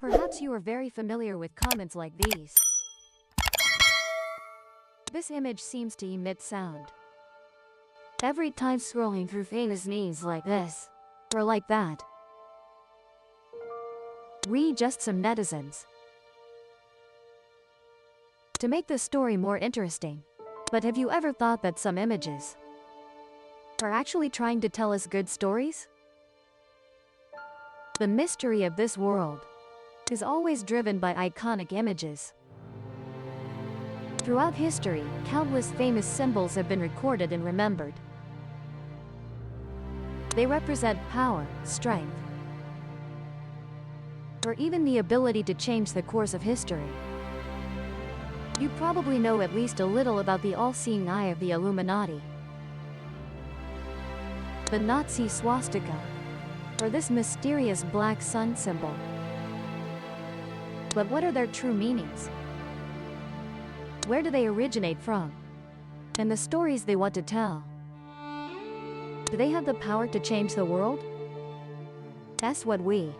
Perhaps you are very familiar with comments like these. This image seems to emit sound. Every time scrolling through famous memes like this, or like that. Read just some netizens. To make the story more interesting. But have you ever thought that some images are actually trying to tell us good stories? The mystery of this world is always driven by iconic images. Throughout history, countless famous symbols have been recorded and remembered. They represent power, strength, or even the ability to change the course of history. You probably know at least a little about the all-seeing eye of the Illuminati, the Nazi swastika, or this mysterious black sun symbol. But what are their true meanings? Where do they originate from? And the stories they want to tell? Do they have the power to change the world? That's what we.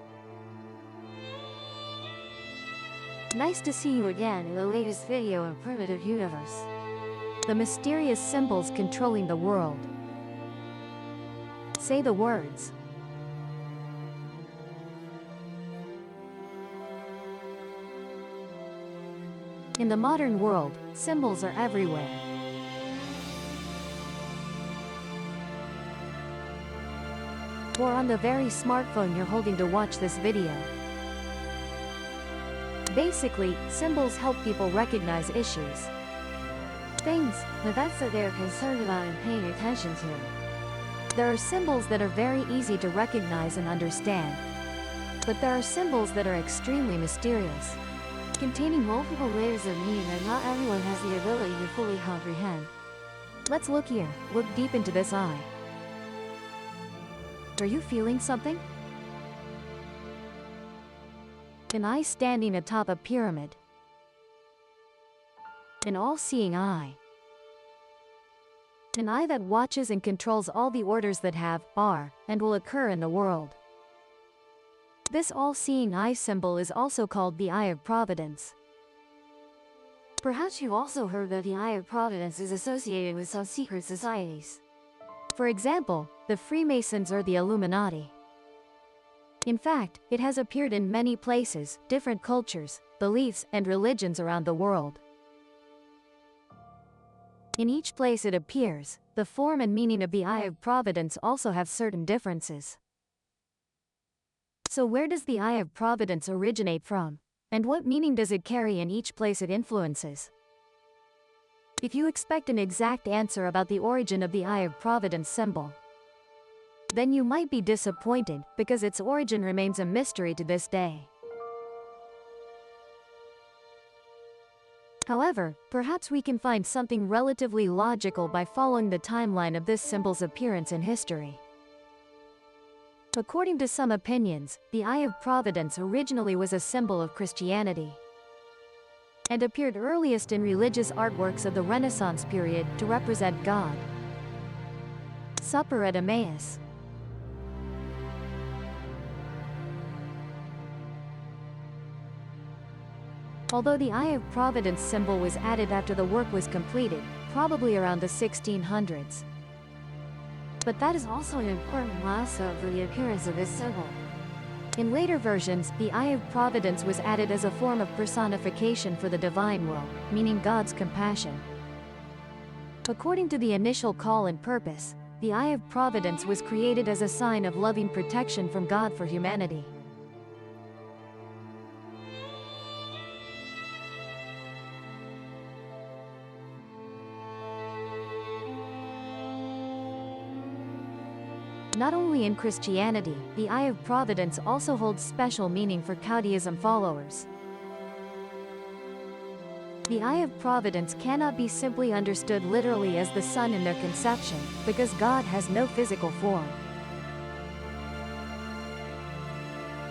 Nice to see you again in the latest video in Primitive Universe. The mysterious symbols controlling the world. Say the words. In the modern world, symbols are everywhere. Or on the very smartphone you're holding to watch this video. Basically, symbols help people recognize issues, things, events that they're concerned about and paying attention to. There are symbols that are very easy to recognize and understand. But there are symbols that are extremely mysterious, containing multiple layers of meaning that not everyone has the ability to fully comprehend. Let's look here, look deep into this eye. Are you feeling something? An eye standing atop a pyramid. An all-seeing eye. An eye that watches and controls all the orders that have, are, and will occur in the world. This all-seeing eye symbol is also called the Eye of Providence. Perhaps you've also heard that the Eye of Providence is associated with some secret societies. For example, the Freemasons or the Illuminati. In fact, it has appeared in many places, different cultures, beliefs, and religions around the world. In each place it appears, the form and meaning of the Eye of Providence also have certain differences. So where does the Eye of Providence originate from? And what meaning does it carry in each place it influences? If you expect an exact answer about the origin of the Eye of Providence symbol, then you might be disappointed, because its origin remains a mystery to this day. However, perhaps we can find something relatively logical by following the timeline of this symbol's appearance in history. According to some opinions, the Eye of Providence originally was a symbol of Christianity, and appeared earliest in religious artworks of the Renaissance period to represent God. Supper at Emmaus. Although the Eye of Providence symbol was added after the work was completed, probably around the 1600s. But that is also an important milestone for the appearance of this symbol. In later versions, the Eye of Providence was added as a form of personification for the divine will, meaning God's compassion. According to the initial call and purpose, the Eye of Providence was created as a sign of loving protection from God for humanity. Not only in Christianity, the Eye of Providence also holds special meaning for Taoism followers. The Eye of Providence cannot be simply understood literally as the sun in their conception, because God has no physical form.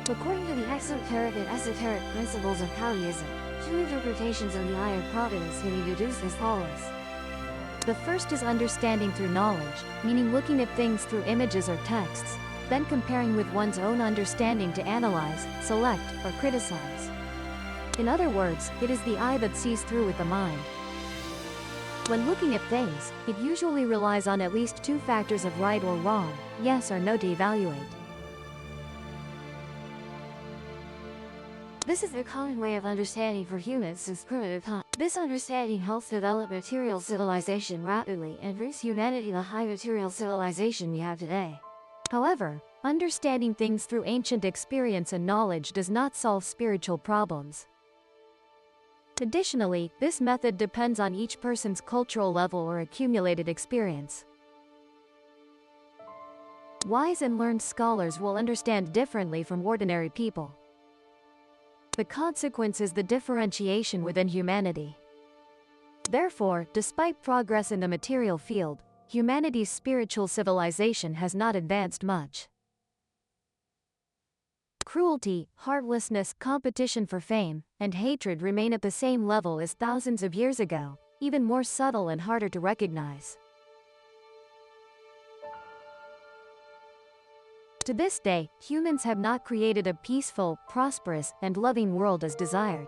According to the exoteric and esoteric principles of Taoism, two interpretations of the Eye of Providence can be deduced as follows. The first is understanding through knowledge, meaning looking at things through images or texts. then comparing with one's own understanding to analyze, select, or criticize. In other words, it is the eye that sees through with the mind. When looking at things, it usually relies on at least two factors of right or wrong, yes or no to evaluate. This is a common way of understanding for humans since primitive times. This understanding helps develop material civilization rapidly and brings humanity the high material civilization we have today. However, understanding things through ancient experience and knowledge does not solve spiritual problems. Additionally, this method depends on each person's cultural level or accumulated experience. Wise and learned scholars will understand differently from ordinary people. The consequence is the differentiation within humanity. Therefore, despite progress in the material field, humanity's spiritual civilization has not advanced much. Cruelty, heartlessness, competition for fame, and hatred remain at the same level as thousands of years ago, even more subtle and harder to recognize. To this day, humans have not created a peaceful, prosperous, and loving world as desired.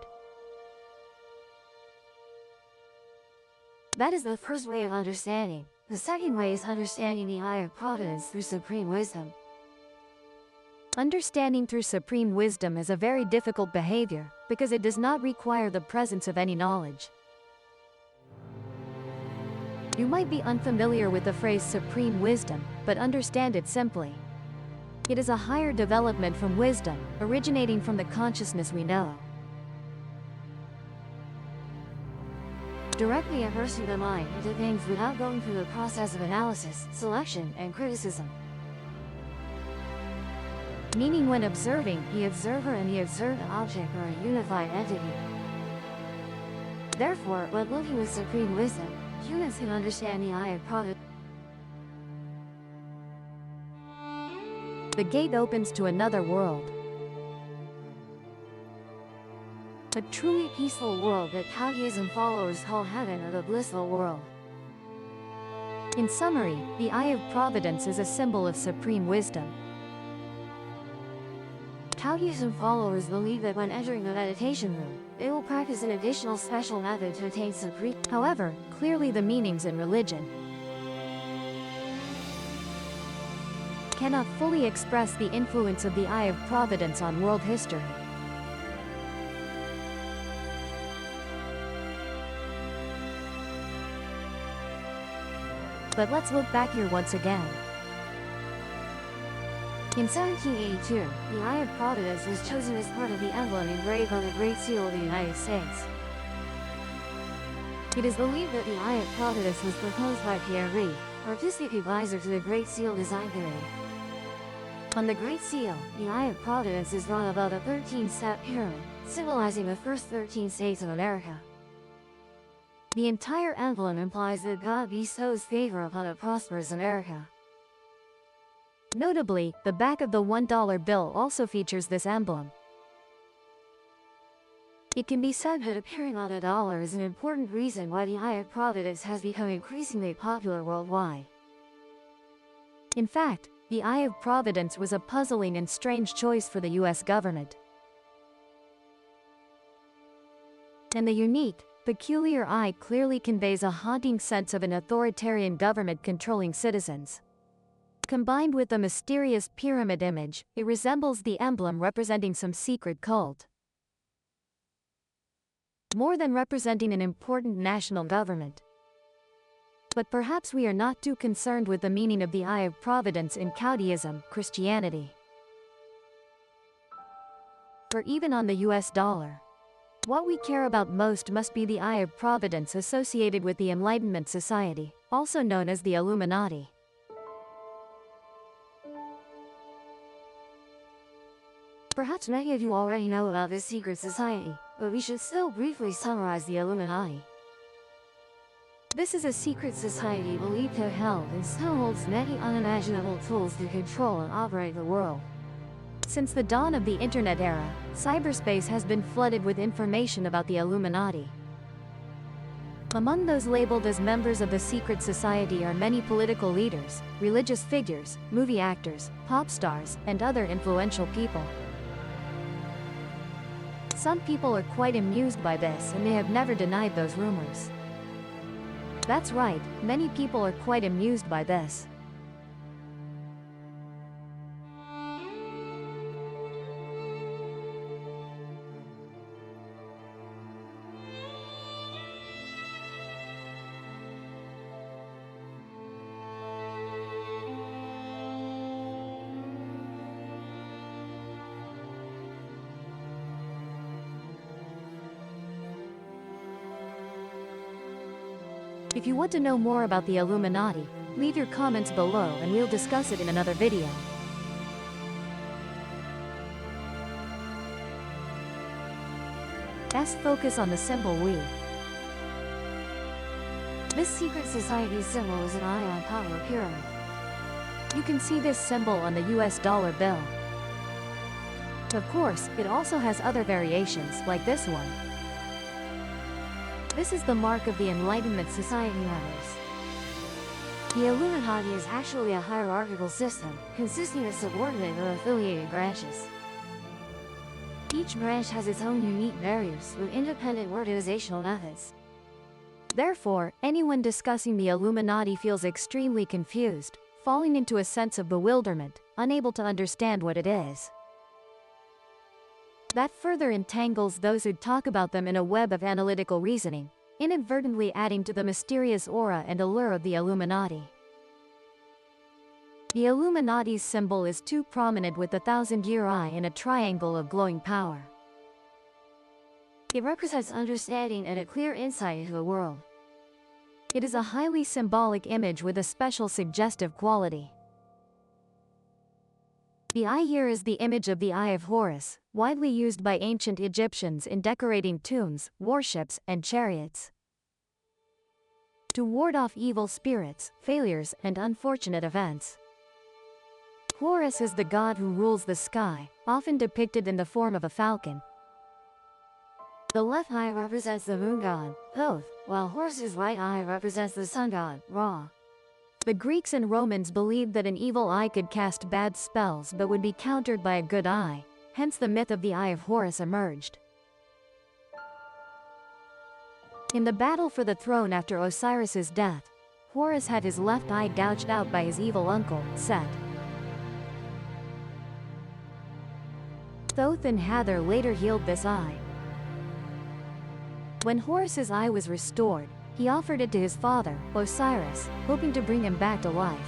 That is the first way of understanding. The second way is understanding the eye of providence through supreme wisdom. Understanding through supreme wisdom is a very difficult behavior, because it does not require the presence of any knowledge. You might be unfamiliar with the phrase supreme wisdom, but understand it simply. It is a higher development from wisdom, originating from the consciousness we know. Directly immersing the mind into things without going through the process of analysis, selection, and criticism. Meaning when observing, the observer and the observed object are a unified entity. Therefore, when looking with supreme wisdom, humans can understand the eye of providence. The gate opens to another world. A truly peaceful world that Taoism followers call heaven or the blissful world. In summary, the eye of providence is a symbol of supreme wisdom. Taoism followers believe that when entering the meditation room, they will practice an additional special method to attain supreme. However, clearly the meanings in religion cannot fully express the influence of the eye of providence on world history. But let's look back here once again. In 1782, the Eye of Providence was chosen as part of the emblem engraved on the Great Seal of the United States. It is believed that the Eye of Providence was proposed by Pierre Rey, artistic advisor to the Great Seal Design Committee. On the Great Seal, the Eye of Providence is drawn above a 13-step pyramid, symbolizing the first 13 states of America. The entire emblem implies that God bestows favor upon a prosperous America. Notably, the back of the $1 bill also features this emblem. It can be said that appearing on a dollar is an important reason why the Eye of Providence has become increasingly popular worldwide. In fact, the Eye of Providence was a puzzling and strange choice for the US government. And the unique, peculiar eye clearly conveys a haunting sense of an authoritarian government controlling citizens. Combined with the mysterious pyramid image, it resembles the emblem representing some secret cult. More than representing an important national government. But perhaps we are not too concerned with the meaning of the Eye of Providence in Taoism, Christianity, or even on the US dollar. What we care about most must be the Eye of Providence associated with the Enlightenment Society, also known as the Illuminati. Perhaps many of you already know about this secret society, but we should still briefly summarize the Illuminati. This is a secret society believed to have held and still holds many unimaginable tools to control and operate the world. Since the dawn of the Internet era, cyberspace has been flooded with information about the Illuminati. Among those labeled as members of the secret society are many political leaders, religious figures, movie actors, pop stars, and other influential people. Some people are quite amused by this and they have never denied those rumors. That's right, many people are quite amused by this. If you want to know more about the Illuminati, leave your comments below and we'll discuss it in another video. Let's focus on the symbol we. This secret society's symbol is an eye on top of a pyramid. You can see this symbol on the US dollar bill. Of course, it also has other variations, like this one. This is the mark of the Enlightenment Society members. The Illuminati is actually a hierarchical system, consisting of subordinate or affiliated branches. Each branch has its own unique barriers with independent organizational methods. Therefore, anyone discussing the Illuminati feels extremely confused, falling into a sense of bewilderment, unable to understand what it is. That further entangles those who talk about them in a web of analytical reasoning, inadvertently adding to the mysterious aura and allure of the Illuminati. The Illuminati's symbol is too prominent with the thousand-year eye in a triangle of glowing power. It represents understanding and a clear insight into the world. It is a highly symbolic image with a special suggestive quality. The eye here is the image of the Eye of Horus, widely used by ancient Egyptians in decorating tombs, warships, and chariots. To ward off evil spirits, failures, and unfortunate events. Horus is the god who rules the sky, often depicted in the form of a falcon. The left eye represents the moon god, Thoth, while Horus's right eye represents the sun god, Ra. The Greeks and Romans believed that an evil eye could cast bad spells but would be countered by a good eye, hence the myth of the Eye of Horus emerged. In the battle for the throne after Osiris's death, Horus had his left eye gouged out by his evil uncle, Set. Thoth and Hathor later healed this eye. When Horus's eye was restored, he offered it to his father, Osiris, hoping to bring him back to life.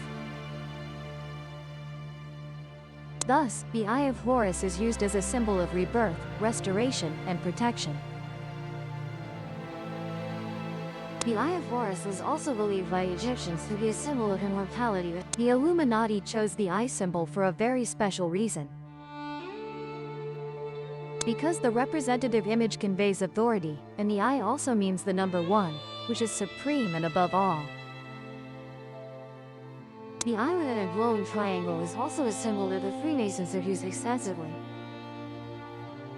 Thus, the Eye of Horus is used as a symbol of rebirth, restoration, and protection. The Eye of Horus was also believed by Egyptians to be a symbol of immortality. The Illuminati chose the eye symbol for a very special reason. Because the representative image conveys authority, and the eye also means the number 1, which is supreme and above all. The eye within a glowing triangle is also a symbol that the Freemasons have used extensively.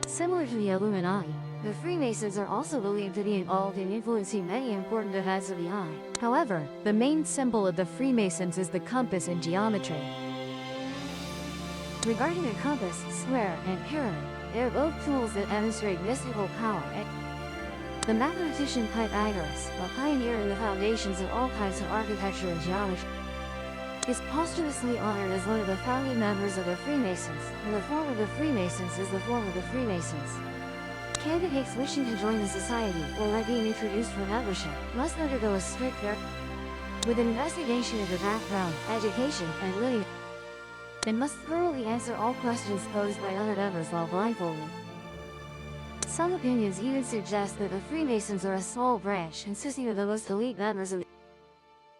Similar to the Illuminati, the Freemasons are also believed to be involved in influencing many important events of the eye. However, the main symbol of the Freemasons is the compass in geometry. Regarding the compass, square, and pyramid, they are both tools that demonstrate mystical power. The mathematician Pythagoras, a pioneer in the foundations of all kinds of architecture and geometry, is posthumously honored as one of the founding members of the Freemasons, and the form of the Freemasons is the form of the Freemasons. Candidates wishing to join the society, or are being introduced for membership, must undergo a strict with an investigation of the background, education, and lineage, and must thoroughly answer all questions posed by other members while blindfolded. Some opinions even suggest that the Freemasons are a small branch consisting of the most elite members of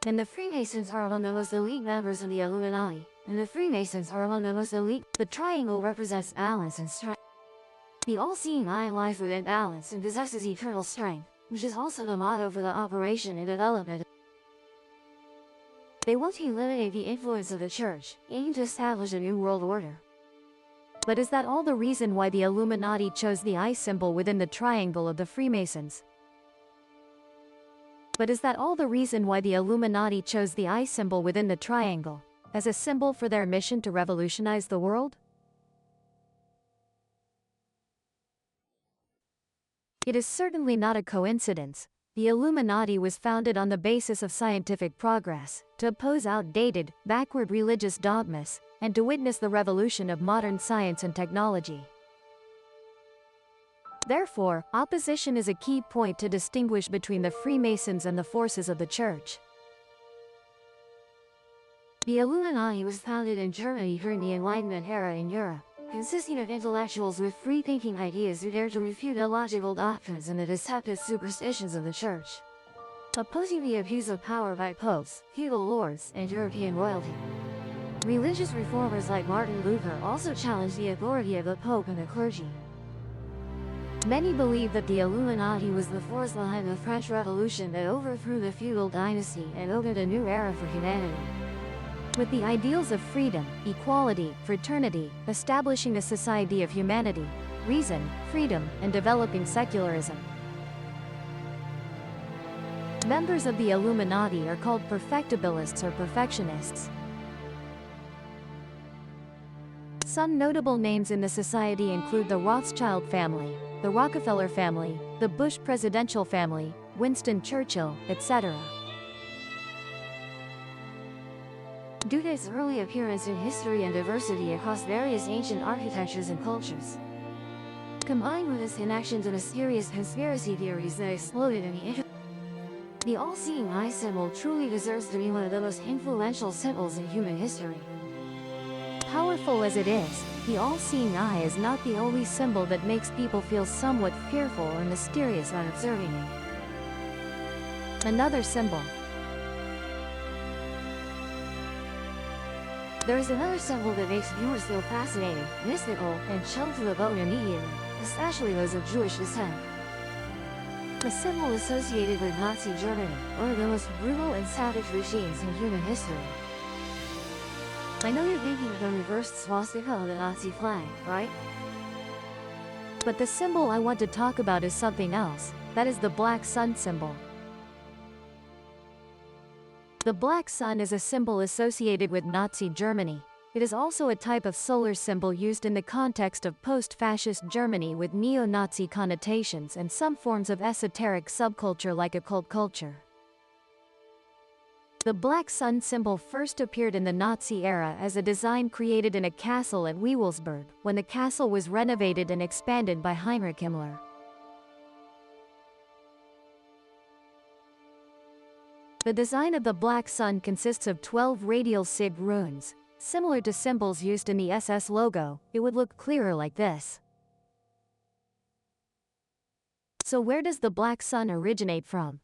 and the Freemasons are among the most elite members of the Illuminati, and the Freemasons are among the most elite. The triangle represents balance and strength. The all-seeing eye lies within balance and possesses eternal strength, which is also the motto for the operation and development. They want to eliminate the influence of the Church, aiming to establish a new world order. But is that all the reason why the Illuminati chose the eye symbol within the triangle of the Freemasons? But is that all the reason why the Illuminati chose the eye symbol within the triangle, as a symbol for their mission to revolutionize the world? It is certainly not a coincidence. The Illuminati was founded on the basis of scientific progress, to oppose outdated, backward religious dogmas, and to witness the revolution of modern science and technology. Therefore, opposition is a key point to distinguish between the Freemasons and the forces of the Church. The Illuminati was founded in Germany during the Enlightenment era in Europe, consisting of intellectuals with free-thinking ideas who dared to refute illogical doctrines and the deceptive superstitions of the Church, opposing the abuse of power by popes, feudal lords, and European royalty. Religious reformers like Martin Luther also challenged the authority of the Pope and the clergy. Many believe that the Illuminati was the force behind the French Revolution that overthrew the feudal dynasty and opened a new era for humanity. With the ideals of freedom, equality, fraternity, establishing a society of humanity, reason, freedom, and developing secularism. Members of the Illuminati are called perfectibilists or perfectionists. Some notable names in the society include the Rothschild family, the Rockefeller family, the Bush presidential family, Winston Churchill, etc. Due to its early appearance in history and diversity across various ancient architectures and cultures, combined with its connection to mysterious conspiracy theories that exploded in the internet, the all-seeing eye symbol truly deserves to be one of the most influential symbols in human history. Powerful as it is, the all-seeing eye is not the only symbol that makes people feel somewhat fearful or mysterious on observing it. Another symbol. There is another symbol that makes viewers feel fascinated, mystical, and chilled to the bone immediately, especially those of Jewish descent. The symbol associated with Nazi Germany, one of the most brutal and savage regimes in human history. I know you're thinking of the reversed swastika on the Nazi flag, right? But the symbol I want to talk about is something else. That is the black sun symbol. The black sun is a symbol associated with Nazi Germany. It is also a type of solar symbol used in the context of post-fascist Germany with neo-Nazi connotations and some forms of esoteric subculture like occult culture. The black sun symbol first appeared in the Nazi era as a design created in a castle at Wewelsburg, when the castle was renovated and expanded by Heinrich Himmler. The design of the black sun consists of 12 radial sig runes. Similar to symbols used in the SS logo, it would look clearer like this. So where does the black sun originate from?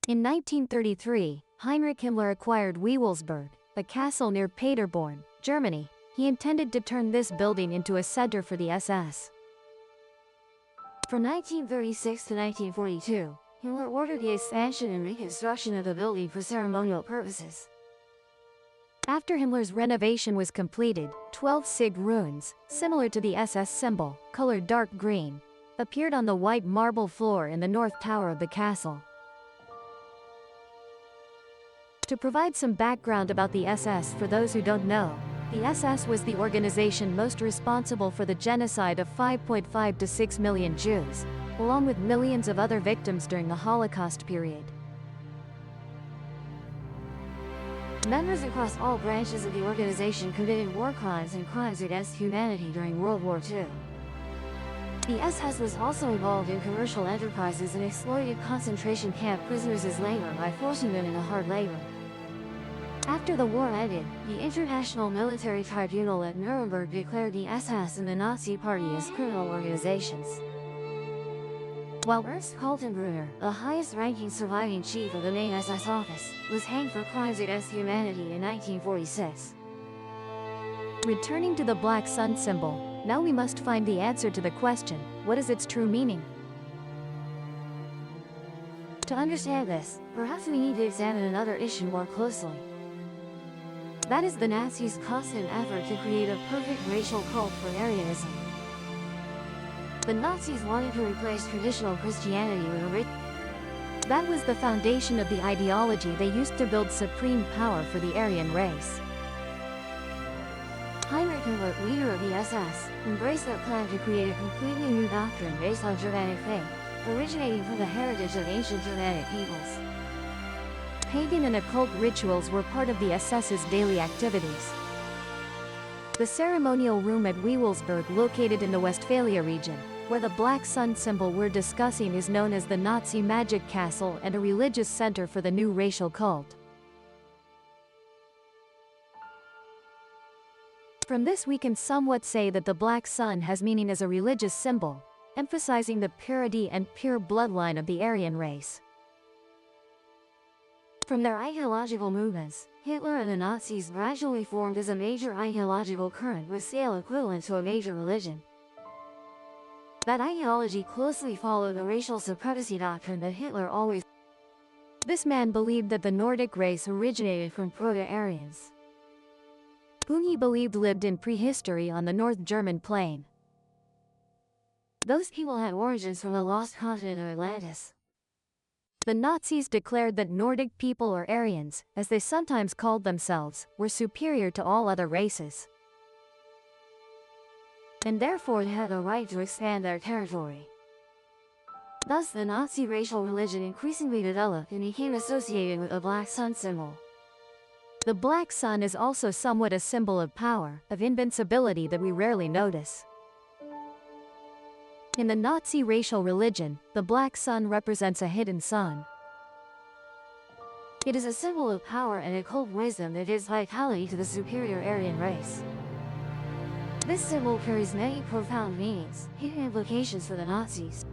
In 1933, Heinrich Himmler acquired Wewelsburg, a castle near Paderborn, Germany. He intended to turn this building into a center for the SS. From 1936 to 1942, Himmler ordered the expansion and reconstruction of the building for ceremonial purposes. After Himmler's renovation was completed, 12 sig runes, similar to the SS symbol, colored dark green, appeared on the white marble floor in the north tower of the castle. To provide some background about the SS for those who don't know, the SS was the organization most responsible for the genocide of 5.5 to 6 million Jews, along with millions of other victims during the Holocaust period. Members across all branches of the organization committed war crimes and crimes against humanity during World War II. The SS was also involved in commercial enterprises and exploited concentration camp prisoners as labor by forcing them into hard labor. After the war ended, the International Military Tribunal at Nuremberg declared the SS and the Nazi Party as criminal organizations. While Ernst Kaltenbrunner, the highest-ranking surviving chief of the main SS office, was hanged for crimes against humanity in 1946. Returning to the black sun symbol, now we must find the answer to the question, what is its true meaning? To understand this, perhaps we need to examine another issue more closely. That is the Nazis' constant effort to create a perfect racial cult for Aryanism. The Nazis wanted to replace traditional Christianity with That was the foundation of the ideology they used to build supreme power for the Aryan race. Heinrich Himmler, leader of the SS, embraced their plan to create a completely new doctrine based on Germanic faith, originating from the heritage of ancient Germanic peoples. Pagan and occult rituals were part of the SS's daily activities. The ceremonial room at Wewelsburg, located in the Westphalia region, where the black sun symbol we're discussing is known as the Nazi Magic Castle and a religious center for the new racial cult. From this we can somewhat say that the black sun has meaning as a religious symbol, emphasizing the purity and pure bloodline of the Aryan race. From their ideological movements, Hitler and the Nazis gradually formed as a major ideological current with scale equivalent to a major religion. That ideology closely followed the racial supremacy doctrine that Hitler always. This man believed that the Nordic race originated from Proto-Aryans, whom he believed lived in prehistory on the North German plain. Those people had origins from the lost continent of Atlantis. The Nazis declared that Nordic people, or Aryans, as they sometimes called themselves, were superior to all other races, and therefore they had the right to expand their territory. Thus the Nazi racial religion increasingly developed and became associated with the black sun symbol. The black sun is also somewhat a symbol of power, of invincibility that we rarely notice. In the Nazi racial religion, the black sun represents a hidden sun. It is a symbol of power and occult wisdom that gives vitality to the superior Aryan race. This symbol carries many profound meanings, hidden implications for the Nazis,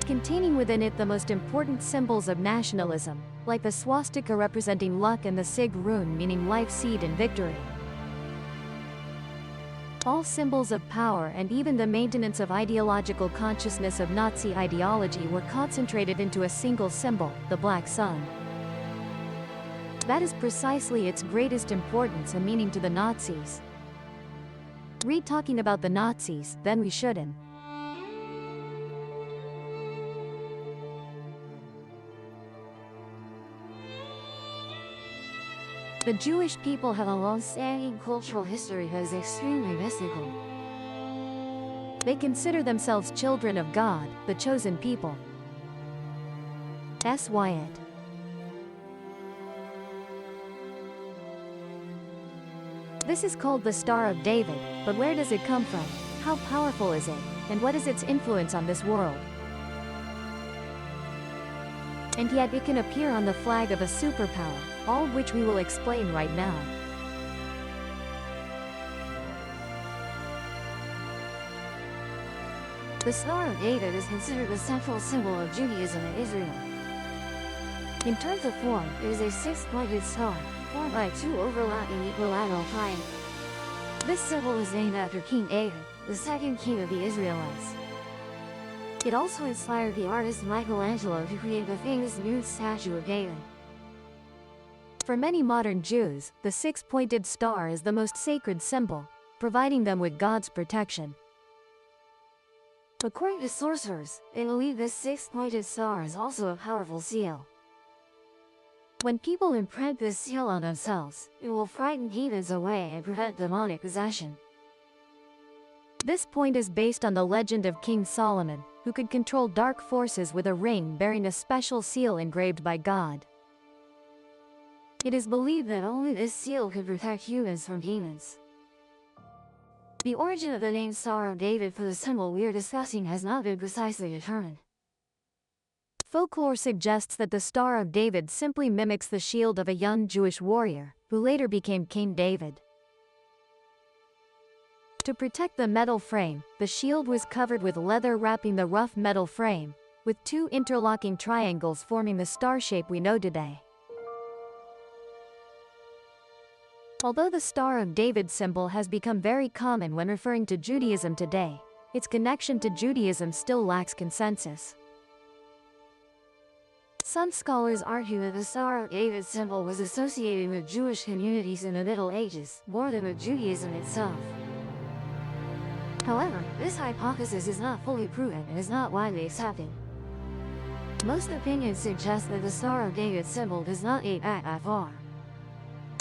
containing within it the most important symbols of nationalism, like the swastika representing luck and the Sig rune meaning life, seed and victory. All symbols of power and even the maintenance of ideological consciousness of Nazi ideology were concentrated into a single symbol, the black sun. That is precisely its greatest importance and meaning to the Nazis. Read talking about the Nazis, then we shouldn't. The Jewish people have a long-standing cultural history that is extremely mystical. They consider themselves children of God, the chosen people. S. Wyatt. This is called the Star of David, but where does it come from? How powerful is it? And what is its influence on this world? And yet it can appear on the flag of a superpower, all of which we will explain right now. The Star of David is considered the central symbol of Judaism in Israel. In terms of form, it is a six-pointed star, formed by two overlapping equilateral triangles. This symbol is named after King David, the second king of the Israelites. It also inspired the artist Michelangelo to create the famous nude statue of David. For many modern Jews, the six-pointed star is the most sacred symbol, providing them with God's protection. According to sorcerers, they believe this six-pointed star is also a powerful seal. When people imprint this seal on themselves, it will frighten demons away and prevent demonic possession. This point is based on the legend of King Solomon, who could control dark forces with a ring bearing a special seal engraved by God. It is believed that only this seal could protect humans from demons. The origin of the name Star of David for the symbol we are discussing has not been precisely determined. Folklore suggests that the Star of David simply mimics the shield of a young Jewish warrior, who later became King David. To protect the metal frame, the shield was covered with leather wrapping the rough metal frame, with two interlocking triangles forming the star shape we know today. Although the Star of David symbol has become very common when referring to Judaism today, its connection to Judaism still lacks consensus. Some scholars argue that the Star of David symbol was associated with Jewish communities in the Middle Ages, more than with Judaism itself. However, this hypothesis is not fully proven and is not widely accepted. Most opinions suggest that the Star of David symbol does not date back that far.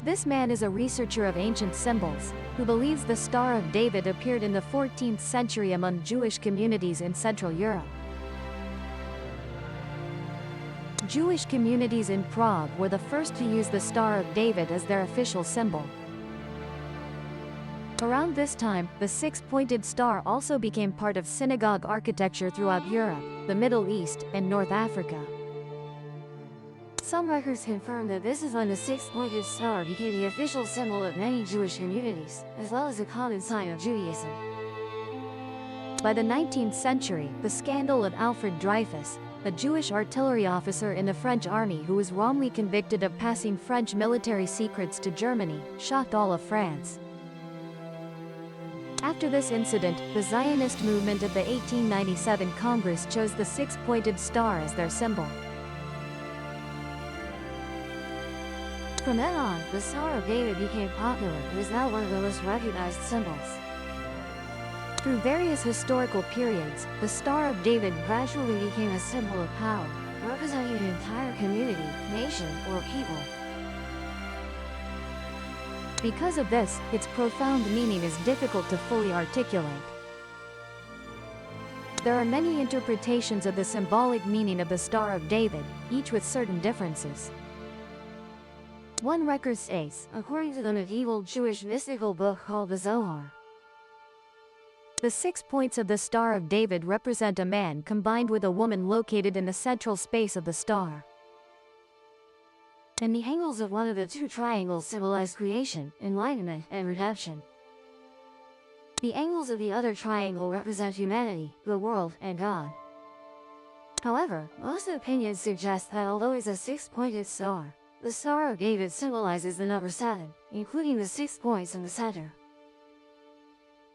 This man is a researcher of ancient symbols, who believes the Star of David appeared in the 14th century among Jewish communities in Central Europe. Jewish communities in Prague were the first to use the Star of David as their official symbol. Around this time, the six-pointed star also became part of synagogue architecture throughout Europe, the Middle East, and North Africa. Some records confirm that this is when the six-pointed star became the official symbol of many Jewish communities, as well as a common sign of Judaism. By the 19th century, the scandal of Alfred Dreyfus, a Jewish artillery officer in the French army who was wrongly convicted of passing French military secrets to Germany, shocked all of France. After this incident, the Zionist movement of the 1897 Congress chose the six-pointed star as their symbol. From then on, the Star of David became popular and is now one of the most recognized symbols. Through various historical periods, the Star of David gradually became a symbol of power, representing an entire community, nation, or people. Because of this, its profound meaning is difficult to fully articulate. There are many interpretations of the symbolic meaning of the Star of David, each with certain differences. One record states, according to the medieval Jewish mystical book called the Zohar, the 6 points of the Star of David represent a man combined with a woman located in the central space of the star. And the angles of one of the two triangles symbolize creation, enlightenment, and redemption. The angles of the other triangle represent humanity, the world, and God. However, most opinions suggest that although it's a six-pointed star, the Star of David symbolizes the number 7, including the 6 points in the center.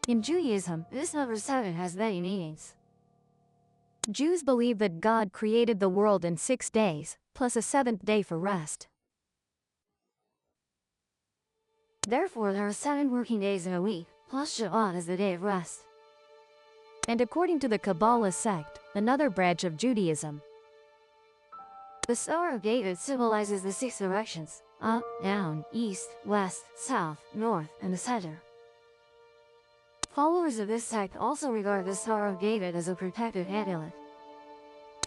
In Judaism, this number 7 has many meanings. Jews believe that God created the world in 6 days, plus a 7th day for rest. Therefore, there are 7 working days in a week, plus Shabbat as the day of rest. And according to the Kabbalah sect, another branch of Judaism, the Star of David symbolizes the 6 directions: up, down, east, west, south, north, and the center. Followers of this sect also regard the Star of David as a protective amulet.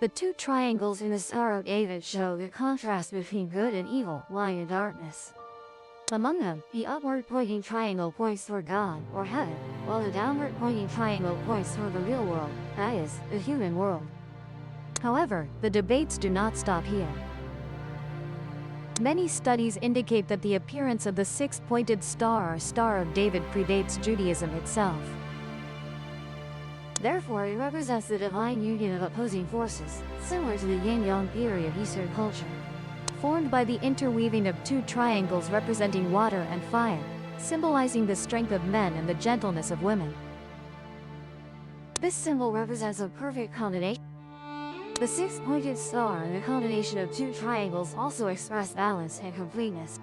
The 2 triangles in the Star of David show the contrast between good and evil, light and darkness. Among them, the upward-pointing triangle points toward God, or heaven, while the downward-pointing triangle points toward the real world, that is, the human world. However, the debates do not stop here. Many studies indicate that the appearance of the 6-pointed star or Star of David predates Judaism itself. Therefore, it represents the divine union of opposing forces, similar to the yin-yang theory of Eastern culture, formed by the interweaving of 2 triangles representing water and fire, symbolizing the strength of men and the gentleness of women. This symbol represents a perfect combination. The 6-pointed star and the combination of 2 triangles also express balance and completeness.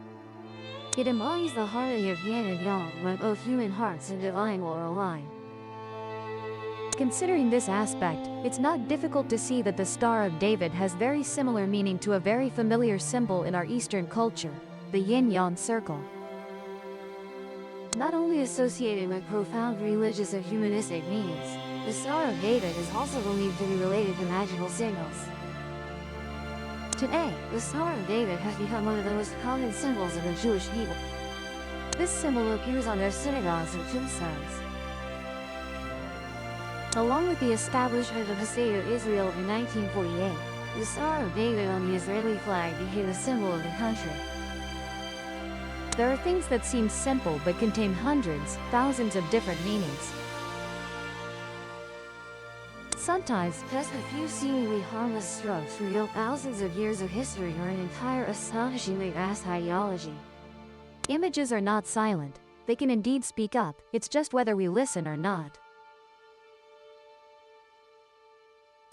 It embodies the harmony of yin and yang when both human hearts and divine will align. Considering this aspect, it's not difficult to see that the Star of David has very similar meaning to a very familiar symbol in our Eastern culture, the yin-yang circle. Not only associated with profound religious and humanistic meanings, the Star of David is also believed to be related to magical signals. Today, the Star of David has become one of the most common symbols of the Jewish people. This symbol appears on their synagogues and tombstones. Along with the establishment of the State of Israel in 1948, the Star of David on the Israeli flag became a symbol of the country. There are things that seem simple but contain hundreds, thousands of different meanings. Sometimes, just a few seemingly harmless strokes reveal thousands of years of history or an entire astonishingly vast ideology. Images are not silent. They can indeed speak up, it's just whether we listen or not.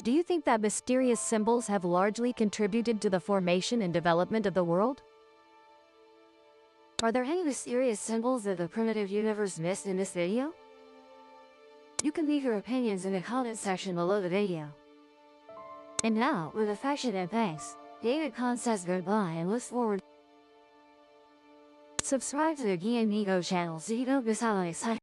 Do you think that mysterious symbols have largely contributed to the formation and development of the world? Are there any mysterious symbols that the primitive universe missed in this video? You can leave your opinions in the comment section below the video. And now, with affectionate thanks, David Kahn says goodbye and looks forward. Subscribe to the Guillaume Nigo channel so you don't miss out on exciting